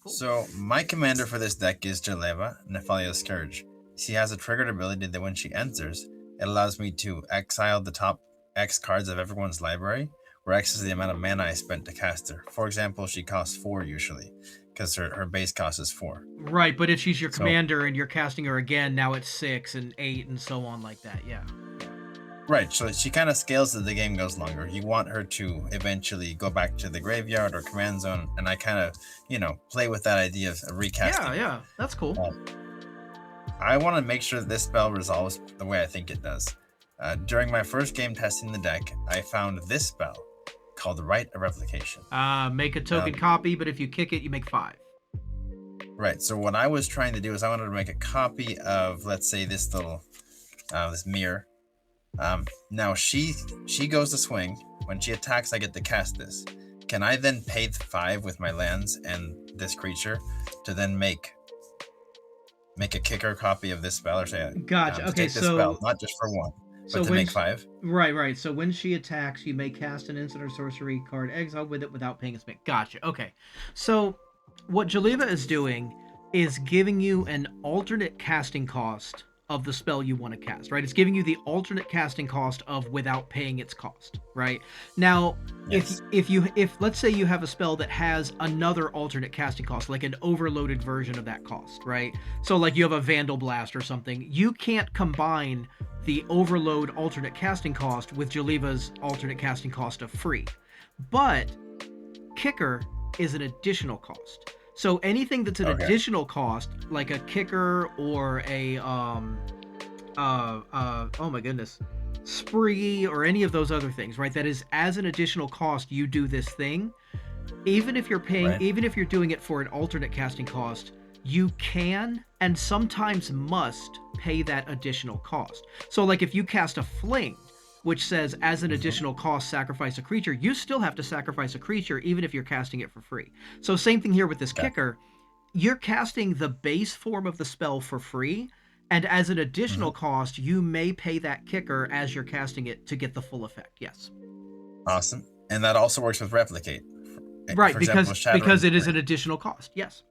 Cool. So my commander for this deck is Jaleva, Nephalia's Scourge. She has a triggered ability that when she enters, it allows me to exile the top X cards of everyone's library, where X is the amount of mana I spent to cast her. For example, she costs 4 usually, because her base cost is 4. Right, but if she's your So- commander and you're casting her again, now it's 6 and 8 and so on like that. Yeah. Right, so she kind of scales as the game goes longer. You want her to eventually go back to the graveyard or command zone, and I kind of, play with that idea of recasting. Yeah, that's cool. I want to make sure that this spell resolves the way I think it does. During my first game testing the deck, I found this spell called Rite of Replication. Make a token copy, but if you kick it, you make 5. Right, so what I was trying to do is I wanted to make a copy of, let's say, this little, this mirror. Now she goes to swing. When she attacks, I get to cast this. Can I then pay 5 with my lands and this creature to then make a kicker copy of this spell, or say, Gotcha. Okay, take this spell, not just for 1, but to make 5. Right. So when she attacks, you may cast an instant or sorcery card exile with it without paying a spell. Gotcha. Okay. So what Jaleva is doing is giving you an alternate casting cost of the spell you want to cast, right? It's giving you the alternate casting cost of without paying its cost, right? Now, Yes. if let's say you have a spell that has another alternate casting cost, like an overloaded version of that cost, right? So like you have a Vandal Blast or something, you can't combine the overload alternate casting cost with Jaleva's alternate casting cost of free. But kicker is an additional cost. So anything that's an additional cost, like a kicker or a oh my goodness, spree or any of those other things, right? That is as an additional cost you do this thing. Even if you're paying, even if you're doing it for an alternate casting cost, you can and sometimes must pay that additional cost. So like if you cast a fling, which says as an additional cost sacrifice a creature, you still have to sacrifice a creature even if you're casting it for free. So same thing here with this kicker. You're casting the base form of the spell for free, and as an additional cost, you may pay that kicker as you're casting it to get the full effect. Yes. Awesome. And that also works with Replicate. Right, because it is an additional cost. Yes.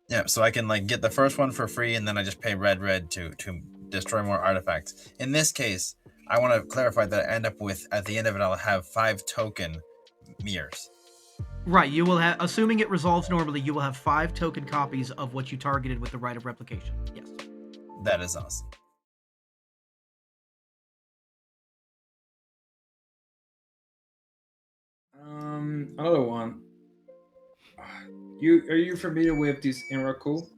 Yeah, so I can get the first one for free, and then I just pay red to destroy more artifacts. In this case, I want to clarify that I end up with, at the end of it, I'll have 5 token mirrors. Right, you will have, assuming it resolves normally, you will have 5 token copies of what you targeted with the Rite of Replication. Yes. That is awesome. Another one. Are you familiar with this Emrakul?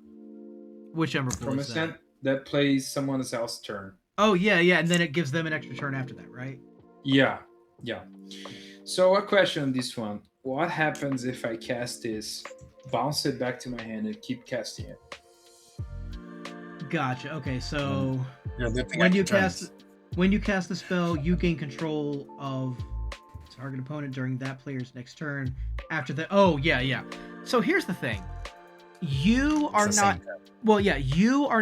Which Emrakul from is Ascent that plays someone else's turn? Oh yeah, and then it gives them an extra turn after that, right? Yeah. So a question on this one: what happens if I cast this, bounce it back to my hand, and keep casting it? Gotcha. Okay, so when you cast the spell, you gain control of target opponent during that player's next turn. After that, So here's the thing: you are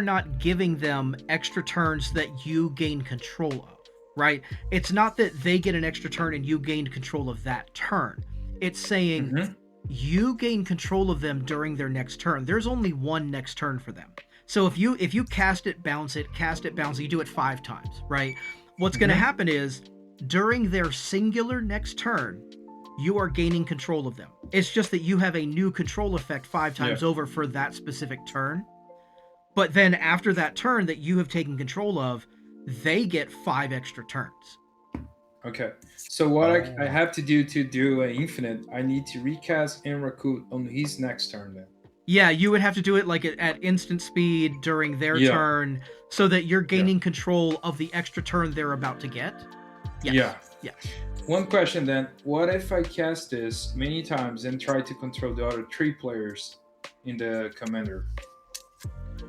not giving them extra turns that you gain control of, right? It's not that they get an extra turn and you gain control of that turn. It's saying you gain control of them during their next turn. There's only one next turn for them. So if you cast it, bounce it, you do it 5 times, right? What's going to happen is during their singular next turn, you are gaining control of them. It's just that you have a new control effect 5 times over for that specific turn. But then after that turn that you have taken control of, they get 5 extra turns. Okay. So what I have to do an infinite, I need to recast Emrakul on his next turn then. Yeah, you would have to do it at instant speed during their turn so that you're gaining control of the extra turn they're about to get. Yes. Yeah. One question then: what if I cast this many times and try to control the other 3 players in the commander?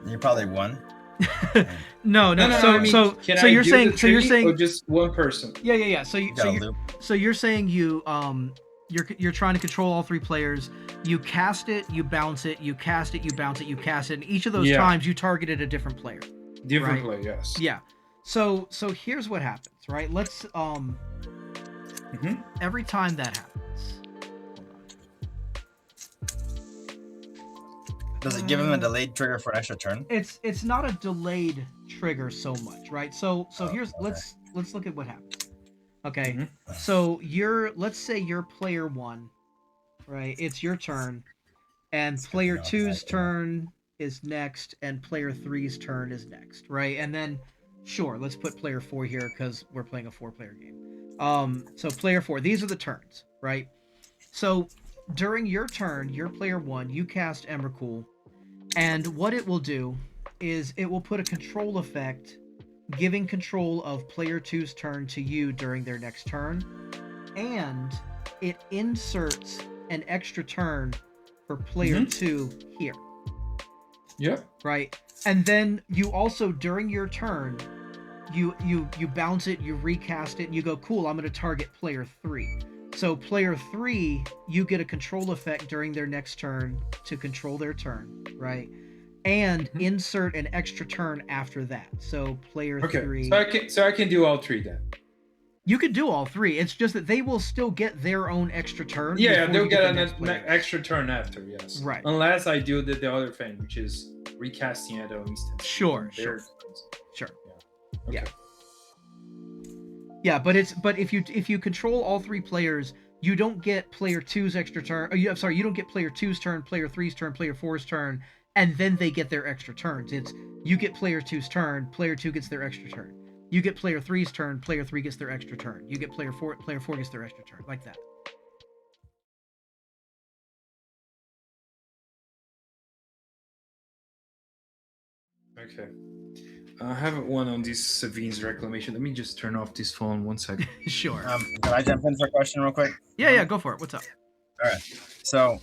You probably won. No. So you're saying or just one person? Yeah. So you're saying you're trying to control all 3 players. You cast it, you bounce it, you cast it, you bounce it, you cast it, and each of those times you targeted a different player. Different player, yes. Yeah. So here's what happens, right? Let's every time that happens. Does it give him a delayed trigger for an extra turn? It's not a delayed trigger so much, right? So here's okay. let's look at what happens. Okay, Mm-hmm. so let's say you're player 1, right? It's your turn, and It's good to player know 2's exactly. turn is next, and player 3's turn is next, right? And then, sure, let's put player 4 here because we're playing a 4-player game. So player 4, these are the turns, right? So during your turn, your player 1, you cast Emrakul, and what it will do is it will put a control effect giving control of player 2's turn to you during their next turn, and it inserts an extra turn for player 2 here. Yep. Right? And then you also, during your turn, you bounce it, you recast it, and you go, cool, I'm going to target player 3. So player 3, you get a control effect during their next turn to control their turn, right? And insert an extra turn after that. So player 3. So I can do all 3 then. You could do all 3. It's just that they will still get their own extra turn. Yeah, they'll get an an extra turn after, yes. Right. Unless I do the other thing, which is recasting at an instant. Sure. Yeah. Okay. Yeah. Yeah, but if you control all 3 players, you don't get player 2's extra turn. You don't get player 2's turn, player 3's turn, player 4's turn, and then they get their extra turns. It's you get player 2's turn, player 2 gets their extra turn. You get player 3's turn, player 3 gets their extra turn. You get player 4 gets their extra turn, like that. Okay. I have one on this Sevinne's Reclamation. Let me just turn off this phone 1 second. Sure. Can I jump in for a question real quick? Yeah, go for it. What's up? All right. So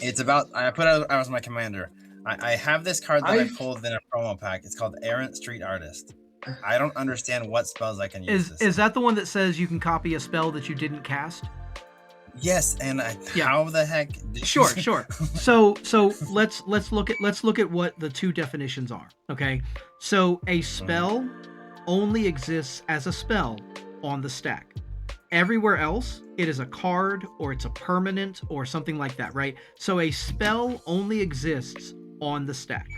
it's about, I put out as my commander. I have this card that I pulled in a promo pack. It's called Errant Street Artist. I don't understand what spells I can use. Is that the one that says you can copy a spell that you didn't cast? Yes, and how the heck? Sure. So let's look at what the 2 definitions are. Okay, so a spell only exists as a spell on the stack. Everywhere else, it is a card or it's a permanent or something like that, right? So a spell only exists on the stack.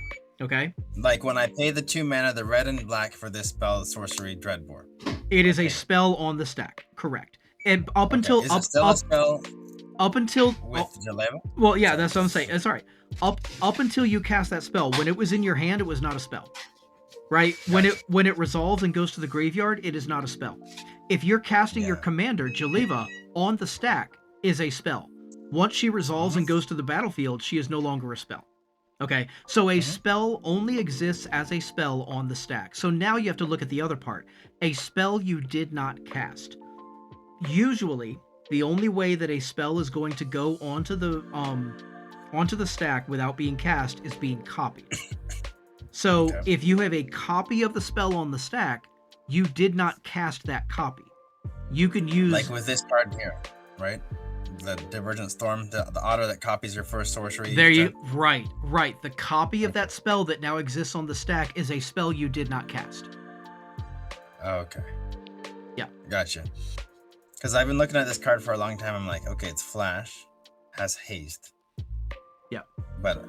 Okay. Like when I pay the 2 mana, the red and black for this spell, the sorcery Dreadbore. It is a spell on the stack. Correct. And up until is it still a spell up until with Jaleva? Well, yeah, that's what I'm saying. It's all right. Up until you cast that spell, when it was in your hand, it was not a spell, right? Gotcha. When it resolves and goes to the graveyard, it is not a spell. If you're casting your commander, Jaleva, on the stack is a spell. Once she resolves and goes to the battlefield, she is no longer a spell. Okay, so a spell only exists as a spell on the stack. So now you have to look at the other part. A spell you did not cast. Usually, the only way that a spell is going to go onto the stack without being cast is being copied. So if you have a copy of the spell on the stack, you did not cast that copy. You can use, like with this card here, right? The Divergent Storm, the auto that copies your first sorcery. There you right. The copy of that spell that now exists on the stack is a spell you did not cast. Okay. Yeah. Gotcha. Because I've been looking at this card for a long time. I'm like, okay, it's flash, has haste. Yeah. But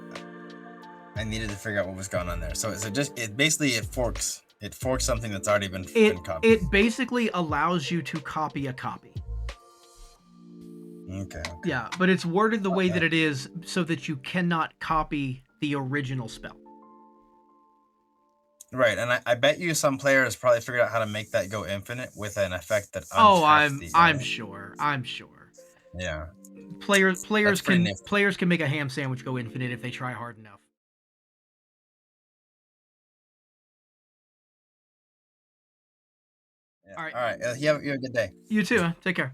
I needed to figure out what was going on there. So it forks. It forks something that's already been copied. It basically allows you to copy a copy. Okay. Yeah, but it's worded the way that it is so that you cannot copy the original spell. Right, and I bet you some players probably figured out how to make that go infinite with an effect that. I'm sure. Yeah. Players can make a ham sandwich go infinite if they try hard enough. Yeah. All right. You have a good day. You too. Huh? Take care.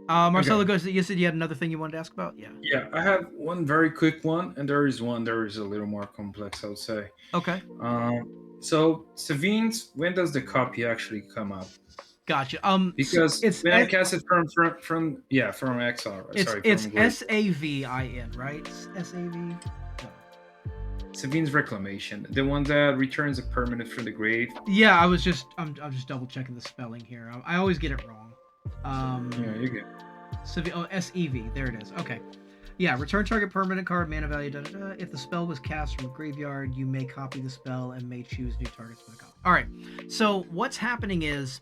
Marcelo, you said you had another thing you wanted to ask about? Yeah. Yeah, I have one very quick one, and there is a little more complex, I would say. Okay. So Sevinne's, when does the copy actually come out? Gotcha. Because when I cast it from exile. It's Savin, right? Sav. Sevinne's Reclamation, the one that returns a permanent from the grave. Yeah, I'm just double checking the spelling here. I always get it wrong. Yeah, you're good. Sev. There it is. Okay. Yeah, return target permanent card, mana value, da, da, da. If the spell was cast from a graveyard, you may copy the spell and may choose new targets for the copy. All right. So what's happening is,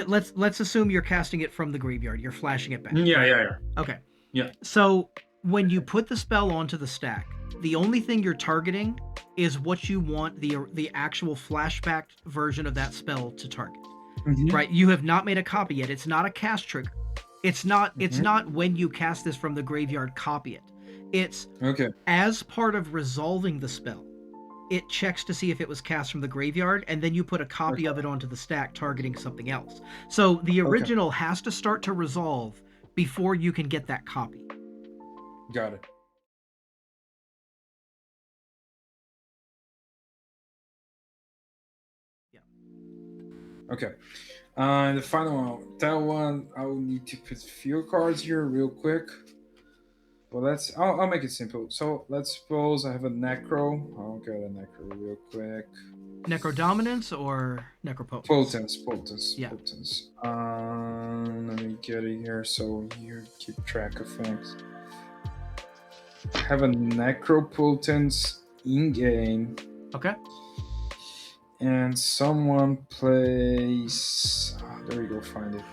let's assume you're casting it from the graveyard. You're flashing it back. Yeah, right? yeah, yeah. Okay. Yeah. So when you put the spell onto the stack, the only thing you're targeting is what you want the actual flashback version of that spell to target. Right? You have not made a copy yet. It's not a cast trigger. It's not when you cast this from the graveyard, copy it. It's Okay. as part of resolving the spell. It checks to see if it was cast from the graveyard, and then you put a copy of it onto the stack targeting something else. So the original has to start to resolve before you can get that copy. Got it. Yeah. Okay. The final one. That one, I will need to put few cards here real quick. Well, I'll make it simple. So let's suppose I have a Necro. I'll get a Necro real quick. Necrodominance or Necropotence? Potence. Yeah. Potence. Let me get it here so you keep track of things. I have a Necropotence in game. Okay. And someone plays. There we go. Find it.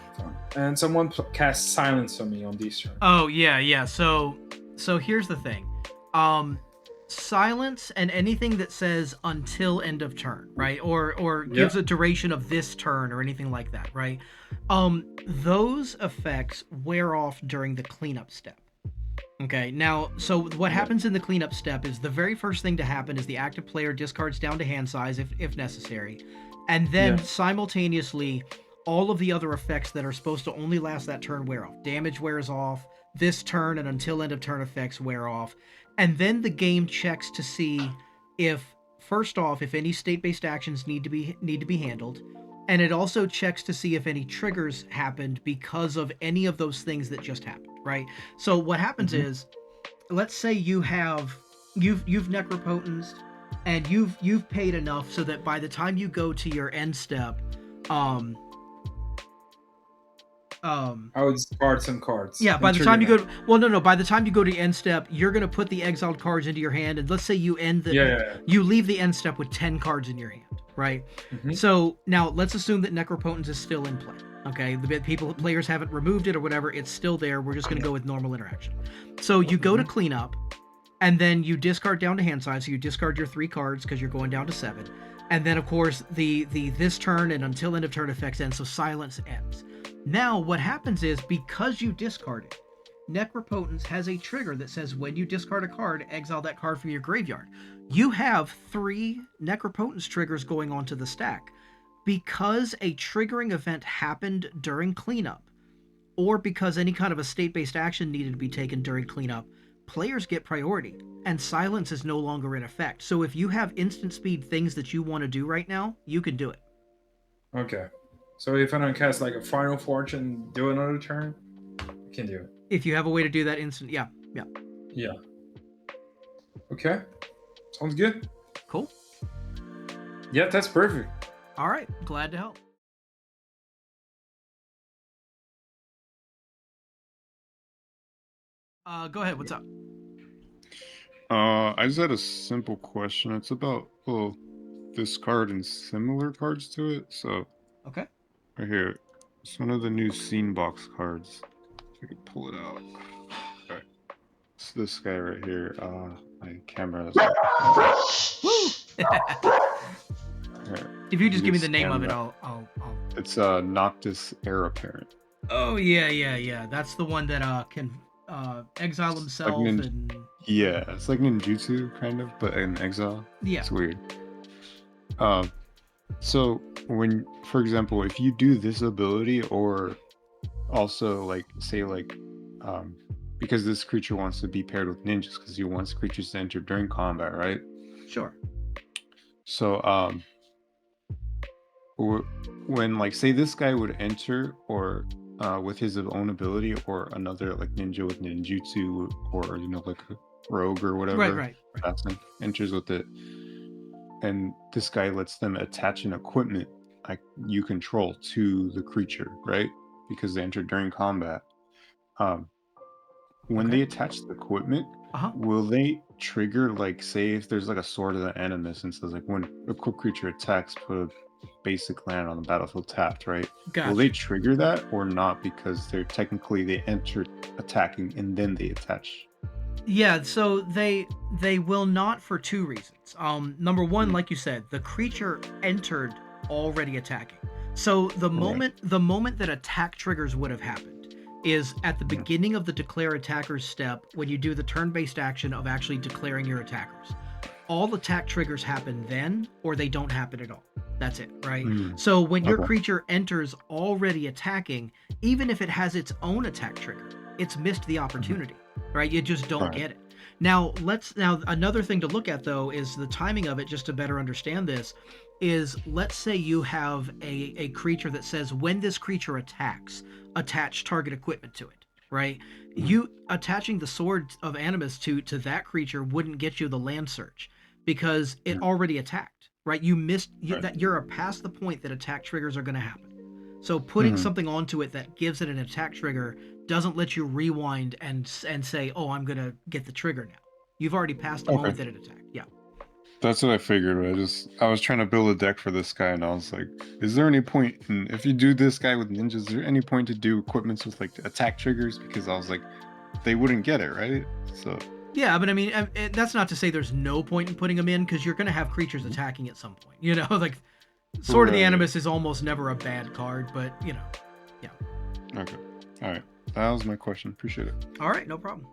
And someone casts Silence on me on this turn. Oh yeah. So here's the thing. Silence and anything that says until end of turn, right? Or gives a duration of this turn or anything like that, right? Those effects wear off during the cleanup step. Okay, now, so what happens in the cleanup step is the very first thing to happen is the active player discards down to hand size if necessary. And then simultaneously, all of the other effects that are supposed to only last that turn wear off. Damage wears off, this turn and until end of turn effects wear off. And then the game checks to see if, first off, if any state-based actions need to be handled. And it also checks to see if any triggers happened because of any of those things that just happened, right? So what happens is, let's say you've necropotenced and you've paid enough so that by the time you go to your end step, I would discard some cards. Yeah, by the time you go by the time you go to end step, you're gonna put the exiled cards into your hand, and let's say you end you leave the end step with 10 cards in your hand, right? So now let's assume that Necropotence is still in play. Okay, players haven't removed it or whatever, it's still there. We're just gonna go with normal interaction. So you go to cleanup, and then you discard down to hand size. So you discard your 3 cards because you're going down to 7, and then of course the this turn and until end of turn effects end. So silence ends. Now, what happens is, because you discard it, Necropotence has a trigger that says when you discard a card, exile that card from your graveyard. You have 3 Necropotence triggers going onto the stack. Because a triggering event happened during cleanup, or because any kind of a state-based action needed to be taken during cleanup, players get priority, and silence is no longer in effect. So if you have instant speed things that you want to do right now, you can do it. Okay. So if I don't cast like a Final Fortune, do another turn, I can do it. If you have a way to do that instant, yeah. Okay. Sounds good. Cool. Yeah, that's perfect. All right. Glad to help. Go ahead. What's up? I just had a simple question. It's about this card and similar cards to it. So okay. Right here, it's one of the new scene box cards. If I could pull it out. All right, it's this guy right here. My camera is. If you just give me the name of it, I'll. It's Noctis Heir Apparent. Oh yeah. That's the one that can exile himself and. Yeah, it's like ninjutsu kind of, but in exile. Yeah. It's weird. So when, for example, if you do this ability, or also like say like, because this creature wants to be paired with ninjas, because he wants creatures to enter during combat, right? Sure. So when like say this guy would enter, or with his own ability, or another like ninja with ninjutsu, or like a rogue or whatever, right. Assassin enters with it, and this guy lets them attach an equipment like you control to the creature, right? Because they enter during combat. when Okay. they attach the equipment, Uh-huh. will they trigger, like, say if there's like a sword of the animus and says like when a quick creature attacks, put a basic land on the battlefield tapped, right? Will they Gotcha. trigger that or not because they're technically they enter attacking and then they attach? Yeah, so they will not for two reasons. Number one, Mm, like you said, the creature entered already attacking. So right. the moment that attack triggers would have happened is at the Mhm. beginning of the declare attackers step when you do the turn-based action of actually declaring your attackers. All attack triggers happen then or they don't happen at all. That's it, right? Mm, So when your okay. creature enters already attacking, even if it has its own attack trigger, it's missed the Mhm. opportunity, right? You just don't Right. get it. Now another thing to look at though is the timing of it just to better understand this is let's say you have a creature that says when this creature attacks, attach target equipment to it, right? Mhm. You attaching the sword of animus to that creature wouldn't get you the land search because it Mhm. already attacked, right? You missed Right. that you're past the point that attack triggers are going to happen. So putting Mhm. something onto it that gives it an attack trigger doesn't let you rewind and say, "Oh, I'm going to get the trigger now." You've already passed the Okay. moment that it attacked. Yeah. That's what I figured. I was trying to build a deck for this guy, and I was like, is there any point in if you do this guy with ninjas, is there any point to do equipments with like attack triggers? Because I was like, they wouldn't get it, right? So Yeah, but I mean, that's not to say there's no point in putting them in because you're going to have creatures attacking at some point. You know, like Sword of the right. Animus is almost never a bad card, but yeah. Okay. All right. That was my question. Appreciate it. All right, no problem.